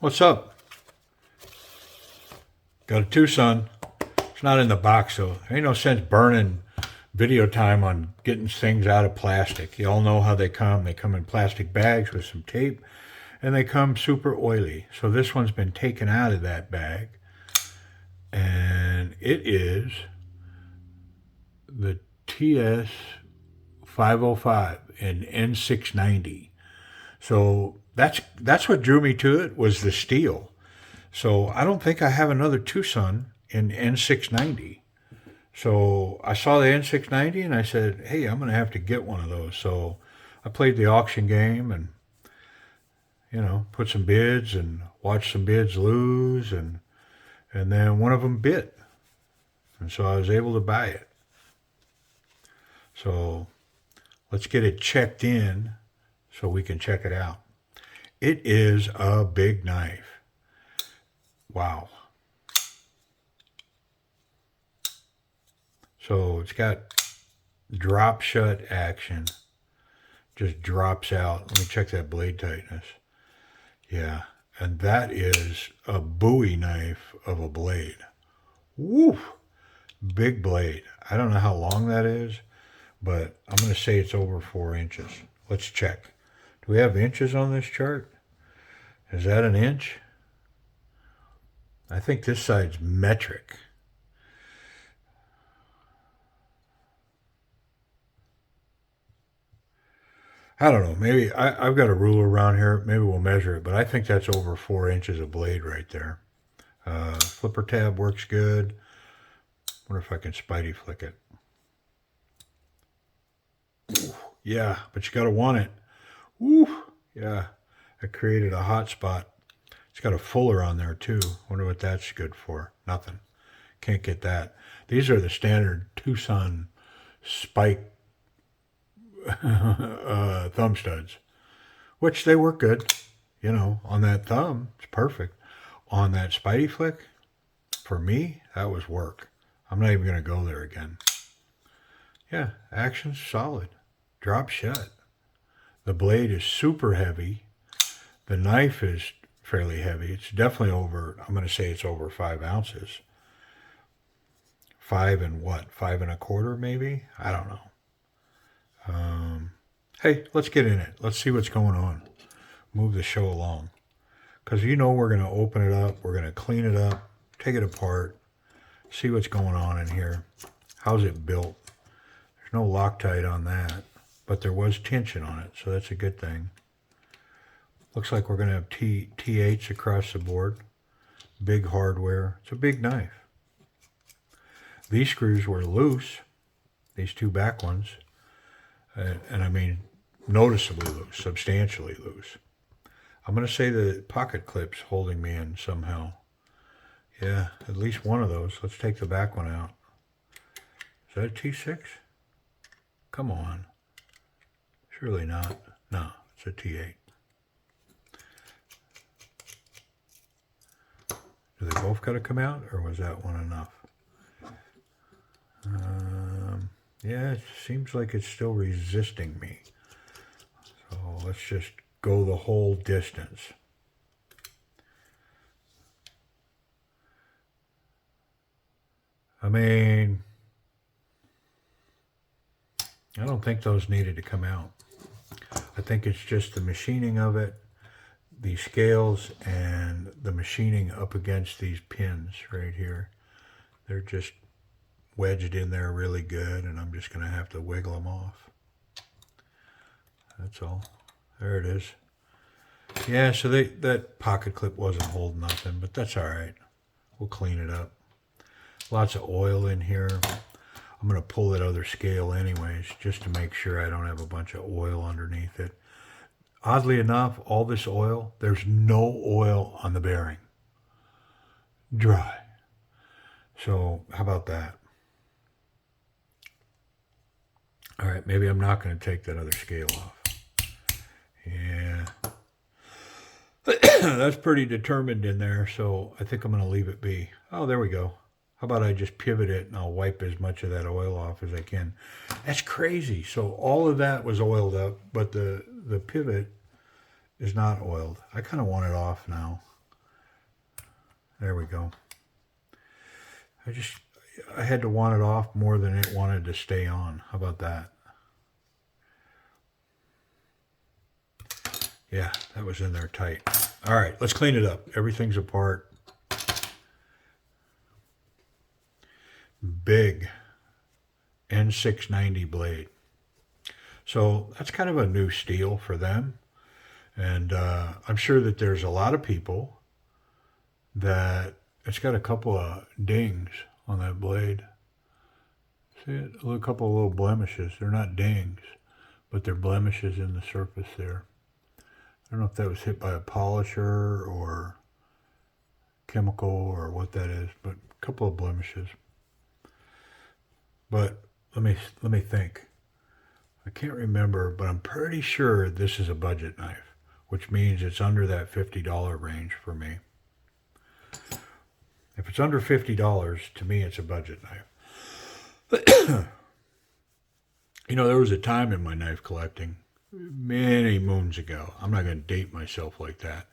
What's up? Got a TWOSUN. It's not in the box, so there ain't no sense burning video time on getting things out of plastic. You all know how they come. They come in plastic bags with some tape, and they come super oily. So this one's been taken out of that bag, and it is the TS505 in N690. So that's what drew me to it, was the steel. So I don't think I have another TWOSUN in N690. So I saw the N690 and I said, hey, I'm going to have to get one of those. So I played the auction game and, put some bids and watched some bids lose. And then one of them bit. And so I was able to buy it. So let's get it checked in so we can check it out. It is a big knife. Wow. So it's got drop shut action. Just drops out. Let me check that blade tightness. Yeah. And that is a bowie knife of a blade. Woo! Big blade. I don't know how long that is, but I'm going to say it's over 4 inches. Let's check. Do we have inches on this chart? Is that an inch? I think this side's metric. I don't know. Maybe I've got a ruler around here. Maybe we'll measure it, but I think that's over 4 inches of blade right there. Flipper tab works good. Wonder if I can spidey flick it. Ooh, yeah, but you got to want it. Ooh, yeah. I created a hot spot. It's got a fuller on there too. Wonder what that's good for. Nothing. Can't get that. These are the standard TWOSUN spike thumb studs, which they work good. On that thumb, it's perfect. On that spidey flick, for me, that was work. I'm not even going to go there again. Yeah, action's solid. Drop shut. The blade is super heavy. The knife is fairly heavy. It's definitely over, I'm going to say it's over 5 ounces. 5 and what? 5 1/4 maybe? I don't know. Hey, let's get in it. Let's see what's going on. Move the show along. Because we're going to open it up. We're going to clean it up. Take it apart. See what's going on in here. How's it built? There's no Loctite on that. But there was tension on it. So that's a good thing. Looks like we're going to have T8s across the board. Big hardware. It's a big knife. These screws were loose. These 2 back ones. And I mean, noticeably loose. Substantially loose. I'm going to say the pocket clip's holding me in somehow. Yeah, at least one of those. Let's take the back one out. Is that a T6? Come on. Surely not. No, it's a T8. Do they both got to come out, or was that one enough? Yeah, it seems like it's still resisting me. So let's just go the whole distance. I mean, I don't think those needed to come out. I think it's just the machining of it, the scales, and the machining up against these pins right here. They're just wedged in there really good, and I'm just going to have to wiggle them off. That's all. There it is. Yeah, so that pocket clip wasn't holding nothing, but that's all right. We'll clean it up. Lots of oil in here. I'm going to pull that other scale anyways, just to make sure I don't have a bunch of oil underneath it. Oddly enough, all this oil, there's no oil on the bearing. Dry. So how about that? All right, maybe I'm not going to take that other scale off. Yeah. That's pretty determined in there, so I think I'm going to leave it be. Oh, there we go. How about I just pivot it and I'll wipe as much of that oil off as I can. That's crazy. So all of that was oiled up, but the pivot is not oiled. I kind of want it off now. There we go. I had to want it off more than it wanted to stay on. How about that? Yeah, that was in there tight. All right, let's clean it up. Everything's apart. Big N690 blade. So that's kind of a new steel for them. And I'm sure that there's a lot of people that it's got a couple of dings on that blade. See it? A couple of little blemishes. They're not dings, but they're blemishes in the surface there. I don't know if that was hit by a polisher or chemical or what that is, but a couple of blemishes. But let me think. I can't remember, but I'm pretty sure this is a budget knife, which means it's under that $50 range for me. If it's under $50, to me, it's a budget knife. You know, there was a time in my knife collecting, many moons ago, I'm not going to date myself like that,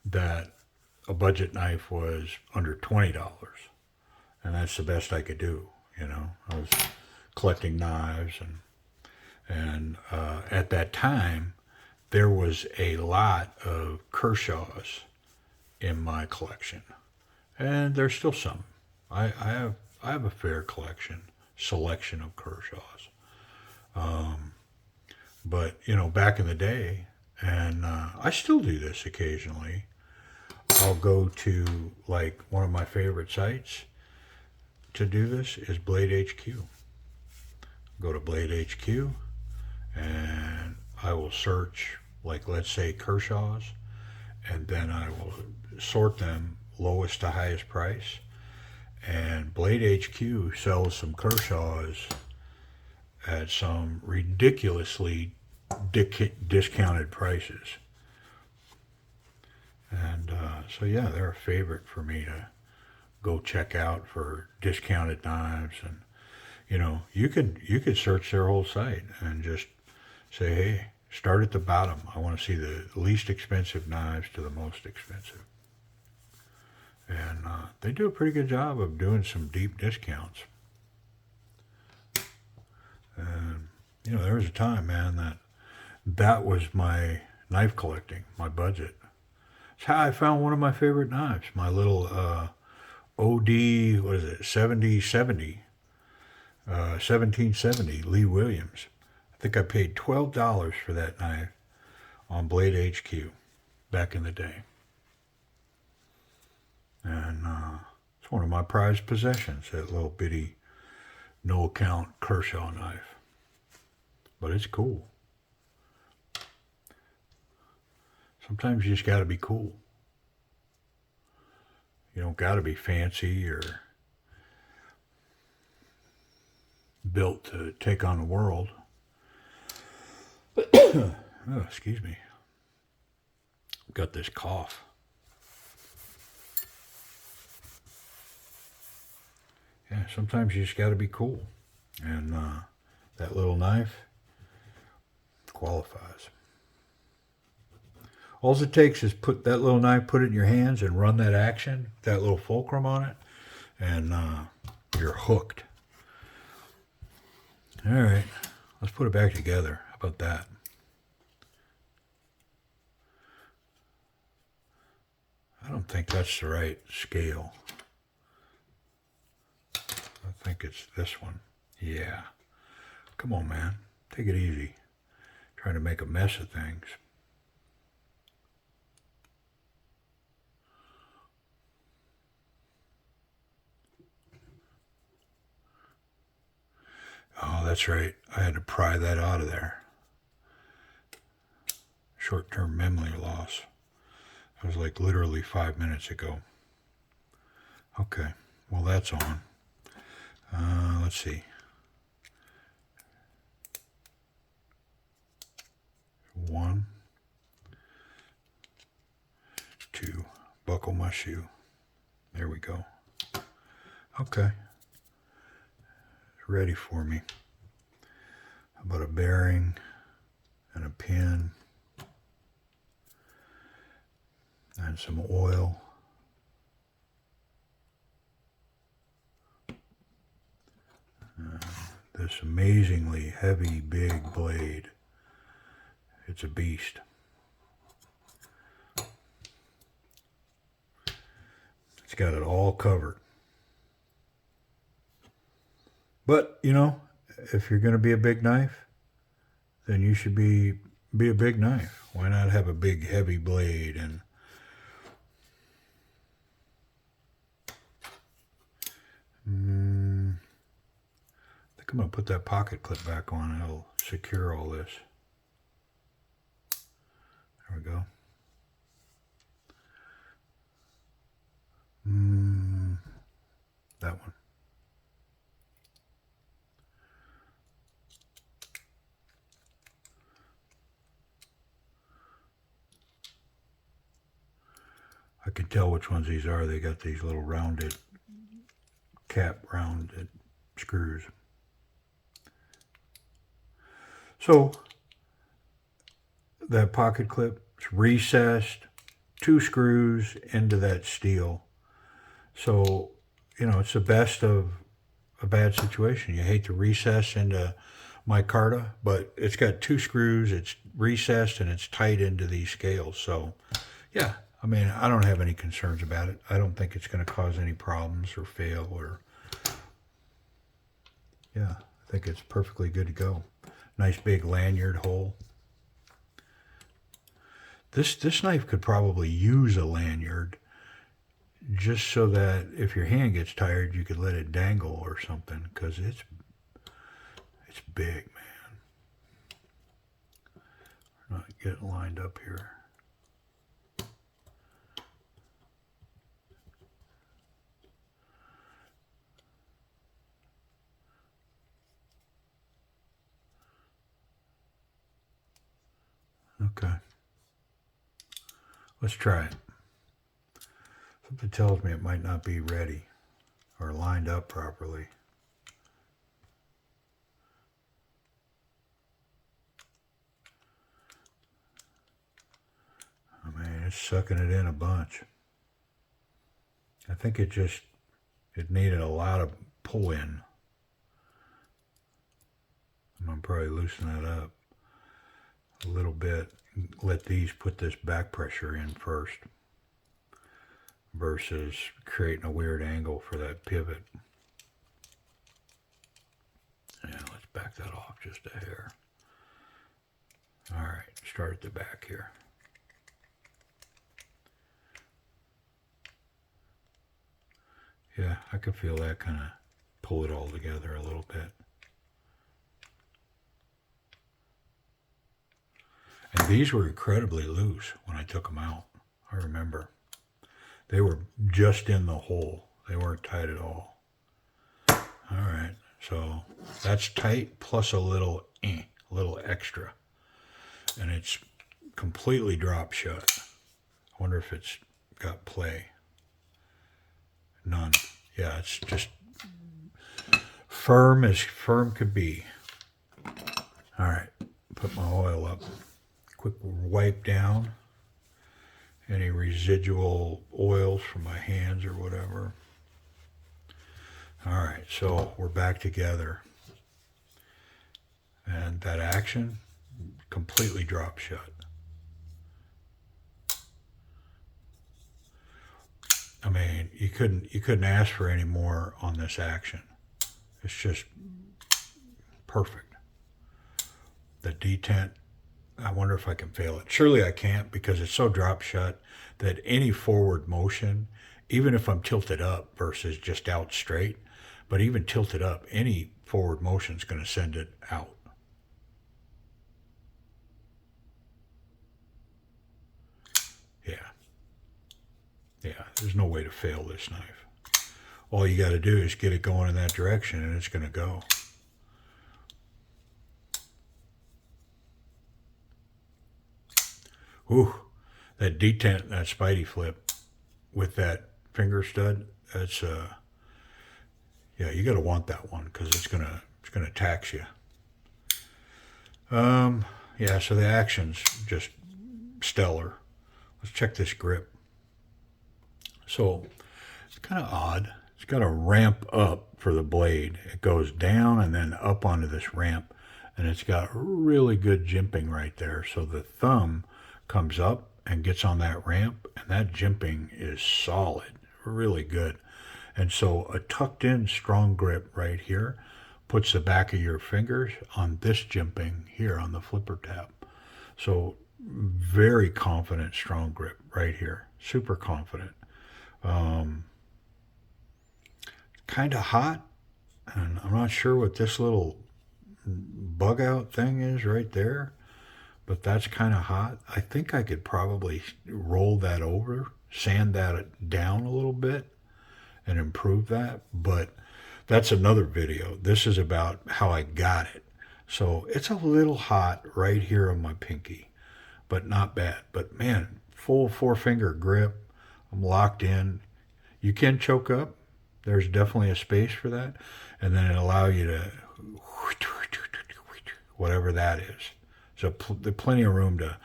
that a budget knife was under $20. And that's the best I could do, you know. I was collecting knives, and at that time, there was a lot of Kershaws in my collection. And there's still some. I have a fair selection of Kershaws. But, you know, back in the day, and I still do this occasionally, I'll go to, like, one of my favorite sites to do this is Blade HQ. Go to Blade HQ, and I will search, like, let's say Kershaws, and then I will sort them lowest to highest price. And Blade HQ sells some Kershaws at some ridiculously discounted prices. And so yeah, they're a favorite for me to go check out for discounted knives. And you know, you could search their whole site and just say, hey, start at the bottom. I want to see the least expensive knives to the most expensive. And they do a pretty good job of doing some deep discounts. And you know, there was a time, man, that was my knife collecting, my budget. It's how I found one of my favorite knives, my little OD, what is it, 1770 Lee Williams. I think I paid $12 for that knife on Blade HQ back in the day. And it's one of my prized possessions, that little bitty no-account Kershaw knife. But it's cool. Sometimes you just got to be cool. You don't got to be fancy or built to take on the world. Oh, excuse me. I've got this cough. Yeah, sometimes you just got to be cool. And that little knife qualifies. All it takes is put that little knife, put it in your hands and run that action, that little fulcrum on it, and you're hooked. All right, let's put it back together. How about that? I don't think that's the right scale. I think it's this one. Yeah. Come on, man. Take it easy. Trying to make a mess of things. Oh, that's right. I had to pry that out of there. Short-term memory loss. That was like literally 5 minutes ago. Okay. Well, that's on. Let's see. 1, 2, buckle my shoe. There we go. Okay. It's ready for me. How about a bearing and a pin and some oil. this amazingly heavy, big blade. It's a beast. It's got it all covered. But, you know, if you're going to be a big knife, then you should be a big knife. Why not have a big, heavy blade? And I think I'm going to put that pocket clip back on and it'll secure all this. There we go. That one. I can tell which ones these are. They got these little rounded rounded screws. So that pocket clip is recessed, 2 screws into that steel. So, you know, it's the best of a bad situation. You hate to recess into micarta, but it's got 2 screws, it's recessed, and it's tight into these scales. So, yeah, I mean, I don't have any concerns about it. I don't think it's going to cause any problems or fail or... Yeah, I think it's perfectly good to go. Nice big lanyard hole. This knife could probably use a lanyard just so that if your hand gets tired, you could let it dangle or something, because it's big, man. We're not getting lined up here. Okay. Let's try it. Something tells me it might not be ready or lined up properly. I mean, it's sucking it in a bunch. I think it needed a lot of pull in. I'm going to probably loosen that up a little bit. Let these put this back pressure in first versus creating a weird angle for that pivot. Yeah, let's back that off just a hair. All right, start at the back here. Yeah, I can feel that kind of pull it all together a little bit. And these were incredibly loose when I took them out. I remember. They were just in the hole. They weren't tight at all. All right, so that's tight plus a little extra. And it's completely drop shut. I wonder if it's got play. None. Yeah, it's just firm as firm could be. All right, put my oil up. Quick wipe down any residual oils from my hands or whatever. All right, so we're back together. And that action completely dropped shut. I mean, you couldn't ask for any more on this action. It's just perfect. The detent, I wonder if I can fail it. Surely I can't, because it's so drop shut that any forward motion, even if I'm tilted up versus just out straight, but even tilted up, any forward motion is going to send it out. Yeah, there's no way to fail this knife. All you got to do is get it going in that direction and it's going to go. Ooh, that detent, that Spidey flip with that finger stud, that's yeah, you got to want that one because it's gonna tax you. Yeah, so the action's just stellar. Let's check this grip. So it's kind of odd. It's got a ramp up for the blade. It goes down and then up onto this ramp. And it's got really good jimping right there. So the thumb comes up and gets on that ramp, and that jimping is solid, really good. And so a tucked in strong grip right here puts the back of your fingers on this jimping here on the flipper tab. So very confident strong grip right here. Super confident. Kind of hot, and I'm not sure what this little bug out thing is right there, but that's kind of hot. I think I could probably roll that over, sand that down a little bit and improve that, but that's another video. This is about how I got it. So it's a little hot right here on my pinky, but not bad. But man, full 4-finger grip. I'm locked in. You can choke up. There's definitely a space for that. And then it'll allow you to, whatever that is. So there's plenty of room to,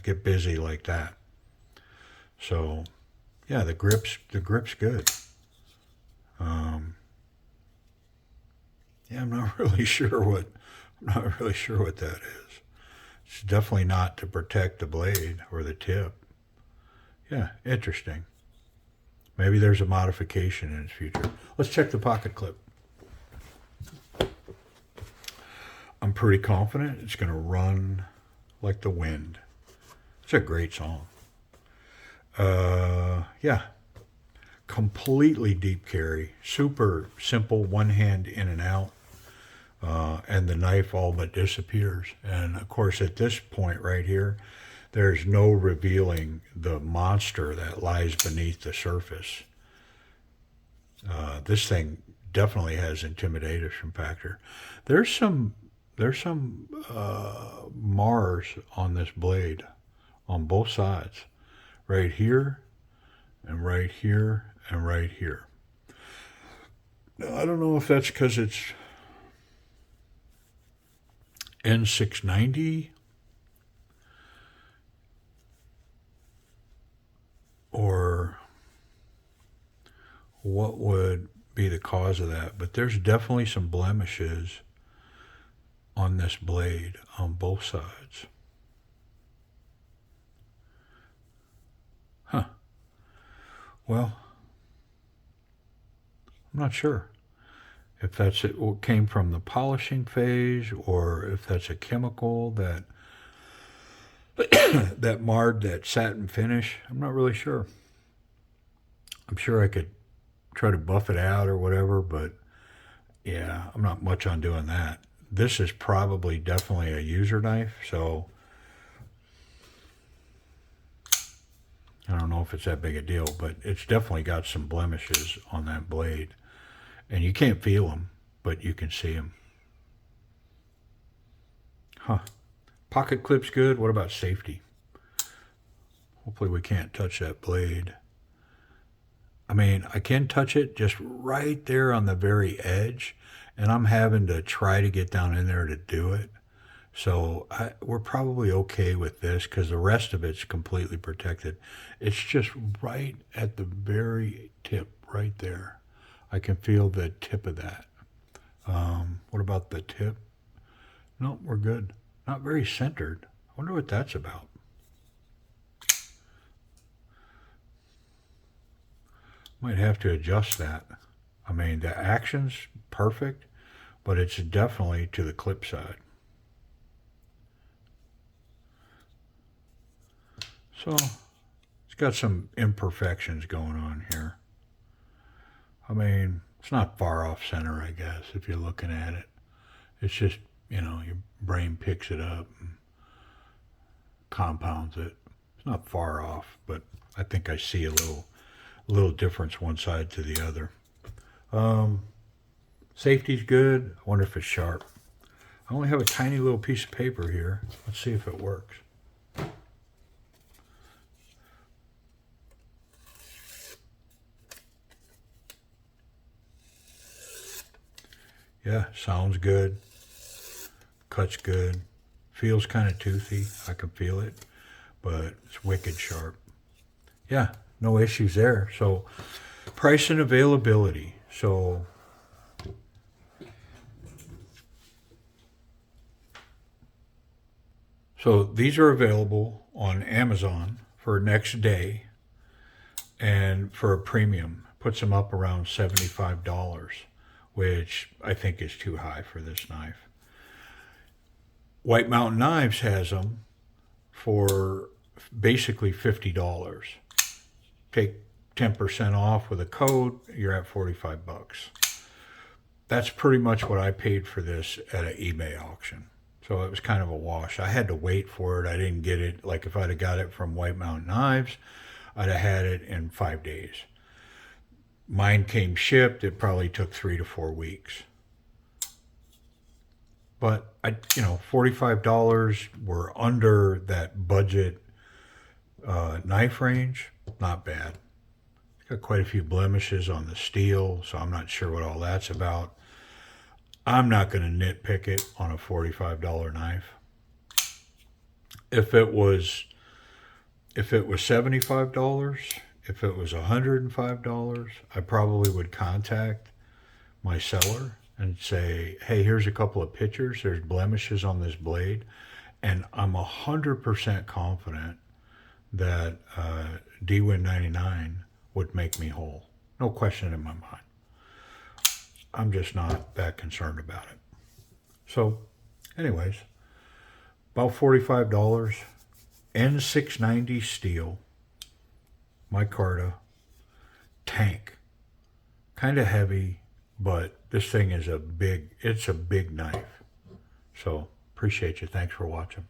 get busy like that. So, yeah, the grip's good. I'm not really sure what that is. It's definitely not to protect the blade or the tip. Yeah, interesting. Maybe there's a modification in its future. Let's check the pocket clip. I'm pretty confident it's going to run like the wind. It's a great song. Completely deep carry. Super simple, one hand in and out. And the knife all but disappears. And of course, at this point right here, there's no revealing the monster that lies beneath the surface. This thing definitely has intimidation factor. There's some Mars on this blade on both sides, right here and right here and right here. Now, I don't know if that's because it's N690 or what would be the cause of that, but there's definitely some blemishes on this blade on both sides. Well, I'm not sure if that's it came from the polishing phase or if that's a chemical that that marred that satin finish. I'm not really sure. I'm sure I could try to buff it out or whatever, but yeah, I'm not much on doing that. This is probably definitely a user knife, so I don't know if it's that big a deal, but it's definitely got some blemishes on that blade. And you can't feel them, but you can see them. Pocket clip's good. What about safety? Hopefully we can't touch that blade. I mean, I can touch it just right there on the very edge, and I'm having to try to get down in there to do it. So we're probably okay with this because the rest of it's completely protected. It's just right at the very tip, right there. I can feel the tip of that. What about the tip? No, we're good. Not very centered. I wonder what that's about. Might have to adjust that. I mean, the action's perfect, but it's definitely to the clip side. So it's got some imperfections going on here. I mean, it's not far off center, I guess, if you're looking at it. It's just, your brain picks it up and compounds it. It's not far off, but I think I see a little difference one side to the other. Safety's good. I wonder if it's sharp. I only have a tiny little piece of paper here. Let's see if it works. Yeah, sounds good. Cuts good. Feels kind of toothy. I can feel it, but it's wicked sharp. Yeah, no issues there. So Price and availability. So these are available on Amazon for next day, and for a premium puts them up around $75, which I think is too high for this knife. White Mountain Knives has them for basically $50. Take 10% off with a code, you're at 45 bucks. That's pretty much what I paid for this at an eBay auction. So it was kind of a wash. I had to wait for it. I didn't get it. Like if I'd have got it from White Mountain Knives, I'd have had it in 5 days. Mine came shipped. It probably took 3 to 4 weeks. But $45 were under that budget knife range. Not bad. Got quite a few blemishes on the steel, so I'm not sure what all that's about. I'm not going to nitpick it on a $45 knife. If it was $75, if it was $105, I probably would contact my seller and say, hey, here's a couple of pictures. There's blemishes on this blade. And I'm 100% confident that DWin 99 would make me whole. No question in my mind. I'm just not that concerned about it. So, anyways, about $45. N690 steel. Micarta. Tank. Kind of heavy, but this thing is it's a big knife. So, appreciate you. Thanks for watching.